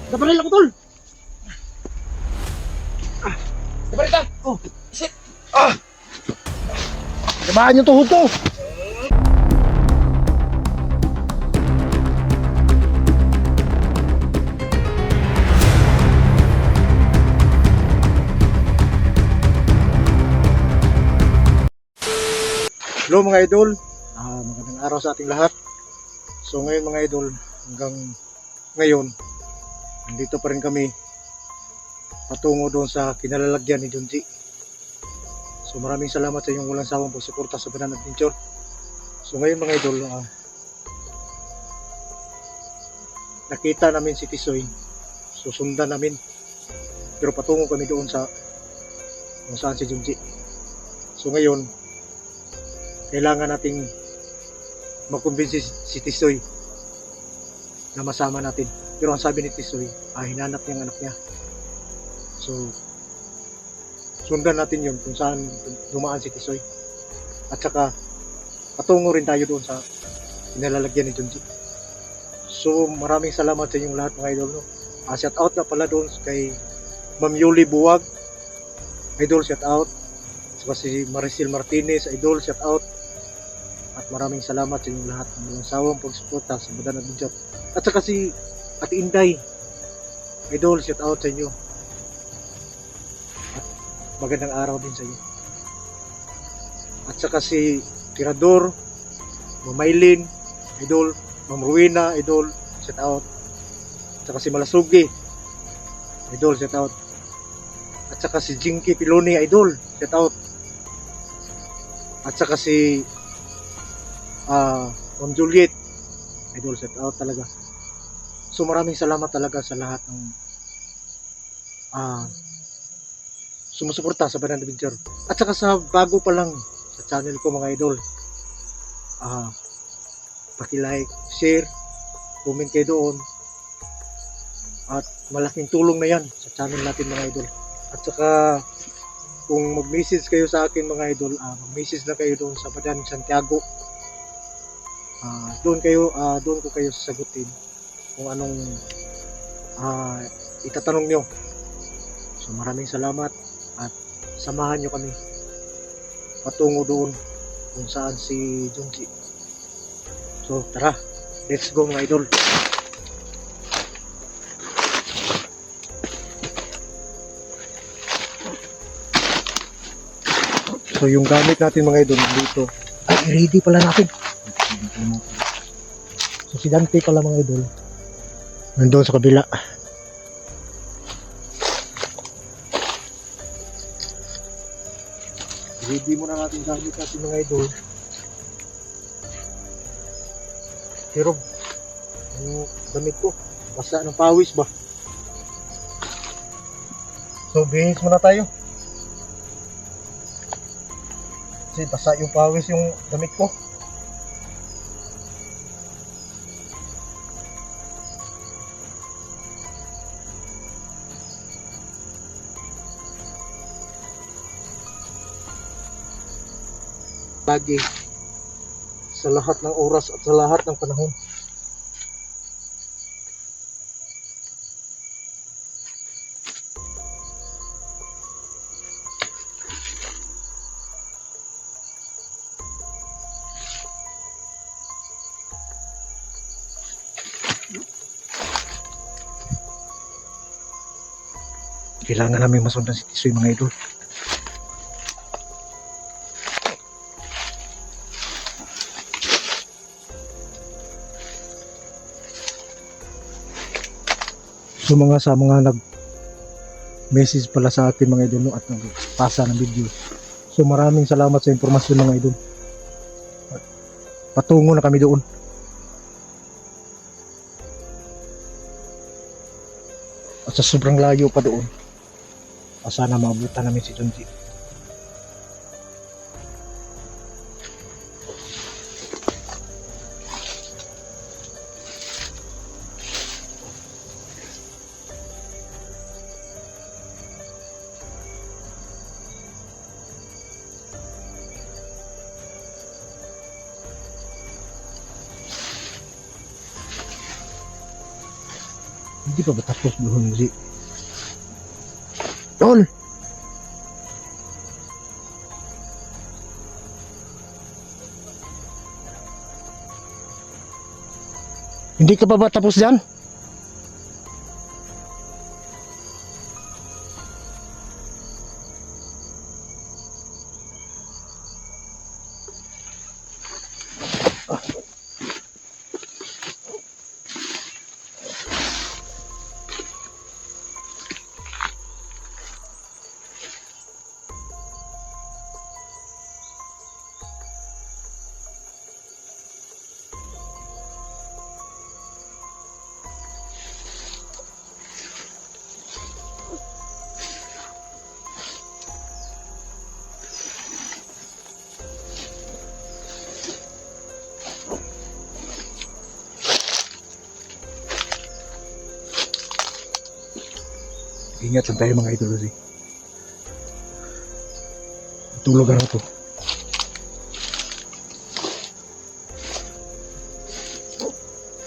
Nabaril ako, tol! Nabaril ka! Oh, Shit! tamaan yung tuhod ko! Hello mga idol, magandang araw sa ating lahat. So ngayon mga idol, hanggang ngayon, nandito pa rin kami patungo doon sa kinalalagyan ni Junji. So maraming salamat sa inyong walang sawang pagsuporta sa Banana Adventure. So ngayon mga idol, nakita namin si Tisoy, susundan namin, pero patungo kami doon sa kung saan si Junji. So ngayon, kailangan nating makumbinsi si Tisoy na masama natin. Pero ang sabi ni Tisoy, hinanap niya ang anak niya. So, sundan natin yun kung saan dumaan si Tisoy. At saka, patungo rin tayo doon sa pinalalagyan ni Junji. So, maraming salamat sa inyong lahat mga idol. No? Shout out na pala doon kay Ma'am Yuli Buwag. Idol, shout out. Saka si Maricel Martinez, idol, shout out. At maraming salamat sa inyong lahat ng walang sawang pagsuporta sa Banana Adventure. At saka si Ate Inday, idol, shout out sa inyo. At magandang araw din sa inyo. At saka si Tirador, Mamaylin, idol, Ma'am Ruina, idol, shout out. At saka si Malasugi, idol, shout out. At saka si Jinky Piloni, idol, shout out. At saka si Ma'am Juliet, idol, shout out talaga. So maraming salamat talaga sa lahat ng sumusuporta sa Banana Adventure. At saka sa bago pa lang sa channel ko mga idol, paki-like, share, comment kayo doon. At malaking tulong na yan sa channel natin mga idol. At saka kung mag-message kayo sa akin mga idol, mag-message na kayo doon sa Badan Santiago. Doon ko kayo sasagutin kung anong itatanong nyo. So maraming salamat at samahan nyo kami patungo doon kung saan si Junji. So tara, let's go mga idol. So yung gamit natin mga idol dito, ready pala natin. So si Dante pala mga idol, nandoon sa kabila. Ready muna natin gamit natin mga idol. Pero yung damit ko, basa ng pawis ba? So bihis muna tayo. Kasi basa yung pawis yung damit ko. Lagi sa lahat ng oras at sa lahat ng panahon. Kailangan namin masundan si Tisoy mga idol. So sa mga nag-message pala sa akin mga idol at nagpasa ng video. So maraming salamat sa impormasyon mga idol. Patungo na kami doon. At sa sobrang layo pa doon. Sana maabutan namin si Junji. Hindi pa ba tapos doon, Zi? Tol! Hindi ka pa ba tapos dyan? Ingat lang tayo mga idol, Zi. Itong lugar na to.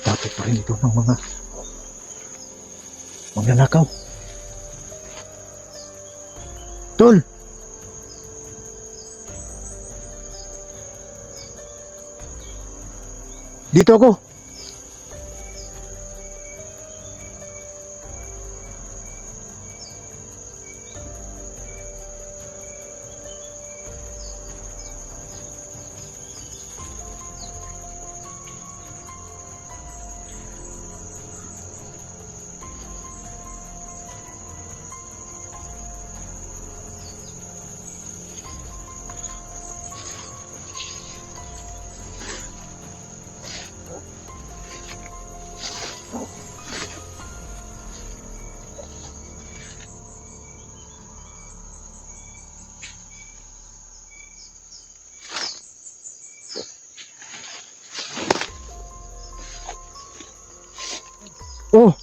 Dapat pa rin ito ng mga magnanakaw. Tol! Dito ako. Oh!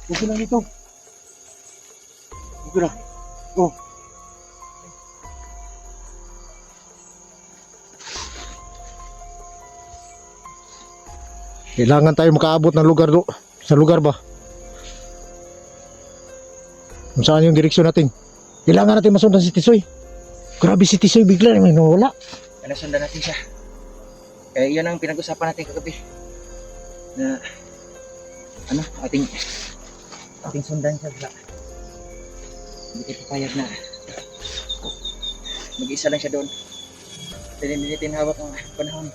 Okay lang dito. Okay lang. Oh. Kailangan tayo makaabot ng lugar do. Sa lugar ba? Kung saan yung direksyon natin. Kailangan natin masundan si Tisoy. Grabe si Tisoy, bigla na may nawala. Nasundan natin siya. Kaya yun ang pinag-usapan natin kagabi. Na, ating sundan siya. Hindi kayo papayag na mag-isa lang siya doon. Tininitin hawak ng panahon.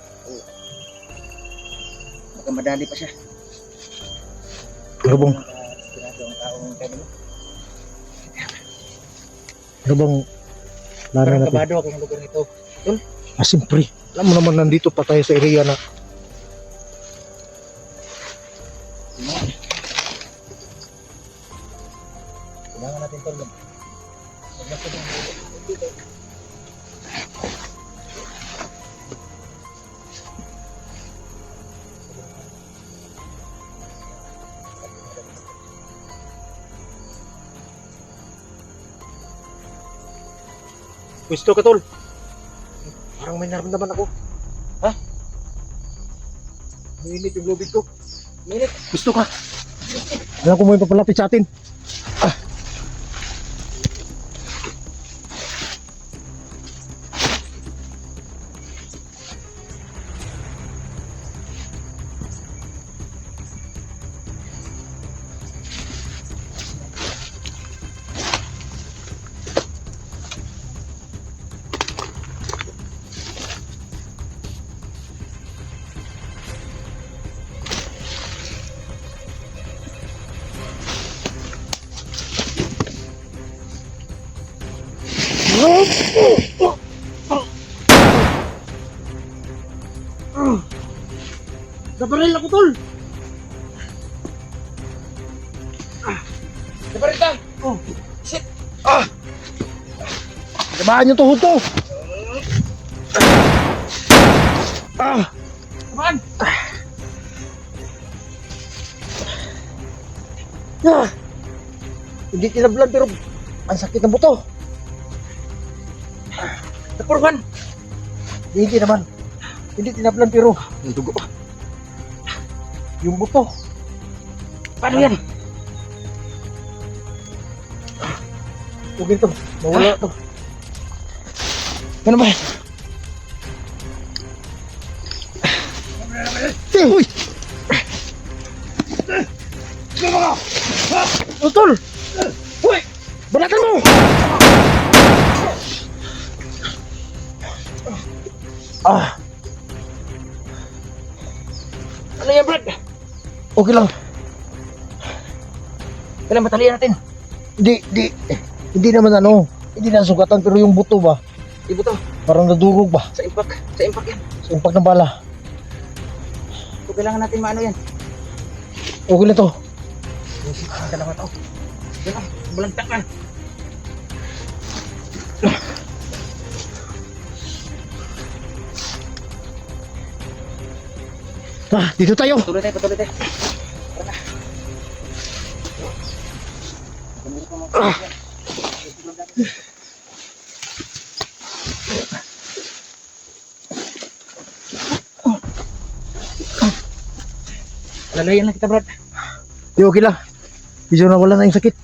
Baka madali pa siya. Ano bang, Sigurado ang taong kaya mo. ano bang plano Parang natin? kabado ako ng lugar nito. Siyempre, alam mo naman nandito pa tayo sa area na Kailangan natin tulong. Gusto ka, tol? Parang may naramdaman ako. Ha? Mainit yung lubid ko. Minute. Gusto ka? Alam ko mo yung papalapit sa atin. Nabaril ako, tol! Nabarita! Oh, Shit! tamaan yung tuhod ko! Kamaan! Hindi kinablan pero ang sakit ng buto. Napurwan! Hindi naman. Hindi tinaplan pero yung dugo. Yung buto. Paano yan? Okay to. Mawala to. Ano ba? Uy! Utol! Uy! Balatan mo! Ah, Ano yan, Brad? okay lang. Kailan matalian natin? Hindi naman ano. Hindi na sugatan pero yung buto ba? Ibo to. Parang nadurog ba? Sa impact. Sa impact yan. Sa impact ng bala. So, kailangan natin maano yan. Okay na to. Ang dalawa to. Yan o. Balagtak ka. Ah, dito tayo. Patuloy tayo, patuloy tayo. Tara na. Lalayan lang kita, Brad. Di okay lang. Medyo nawala na yung sakit.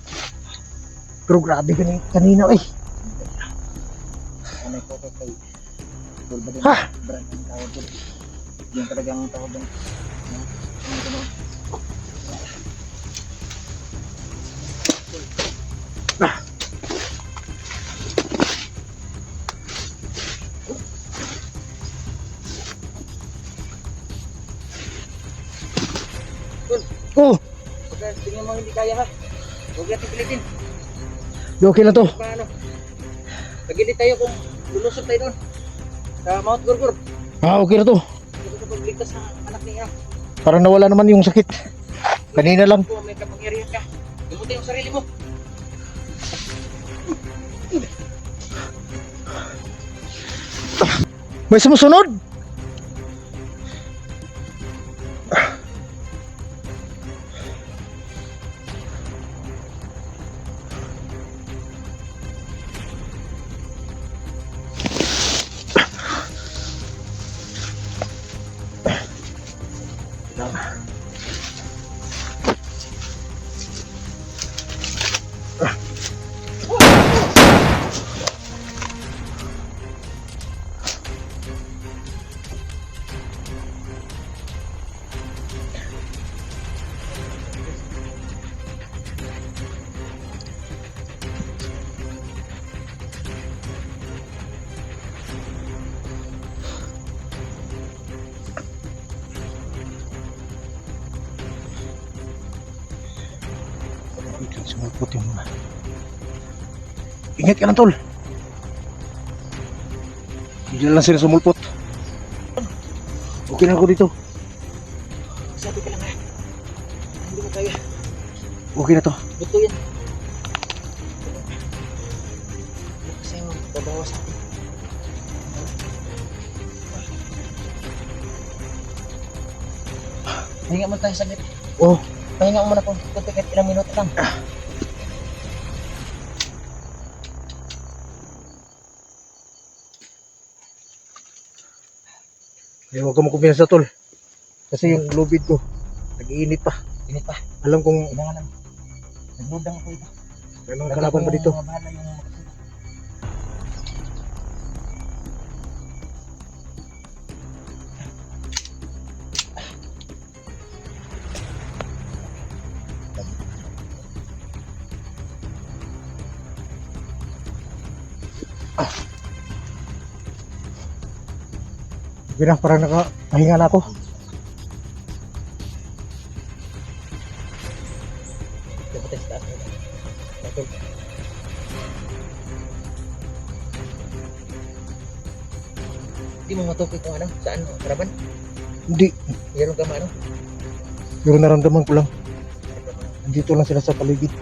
Pero grabe kanina eh. Ano ko kay Bulba din. Ha? Brad ang tawag doon. Yan talaga ang tawag doon. Oh, Pagka tingnan mo hindi kaya ha. Huwag natin pilitin. di okay na to. Paano? Pagilid tayo kung lulusot tayo doon. Sa Mount Gorgor. Ah, okay na to. Hindi ko pagligtas ng anak niya. Parang nawala naman yung sakit. Kanina lang. Kung may kapangyarihan ka, gamutin yung sarili mo. May sumusunod. Sumulpot yung mga. Ingat ka lang, tol. Hindi na lang sila sumulpot. Okay na ako dito. Sabi ka lang ha. Hindi mo kaya. Okay na to. Buto yan. Kasi yung babawa sa atin. Pahinga mo tayo saglit. Oh, Pahinga mo muna kung kahit ilang minuto lang. huwag ka mo kumpiyansa, tol. Kasi yung lubid ko, nag-iinit pa. Init pa. Alam kong Kailangan lang. Nagludang ako ito. may mga kalaban pa dito. Bahala yung makasama. Okay na, parang nakapahinga na ako. Dapat tayo sa taas. Dapat. Hindi mo matukoy kung ano, saan, karaban? Hindi, Meron ka maano? pero naramdaman ko lang. Nandito lang sila sa paligid.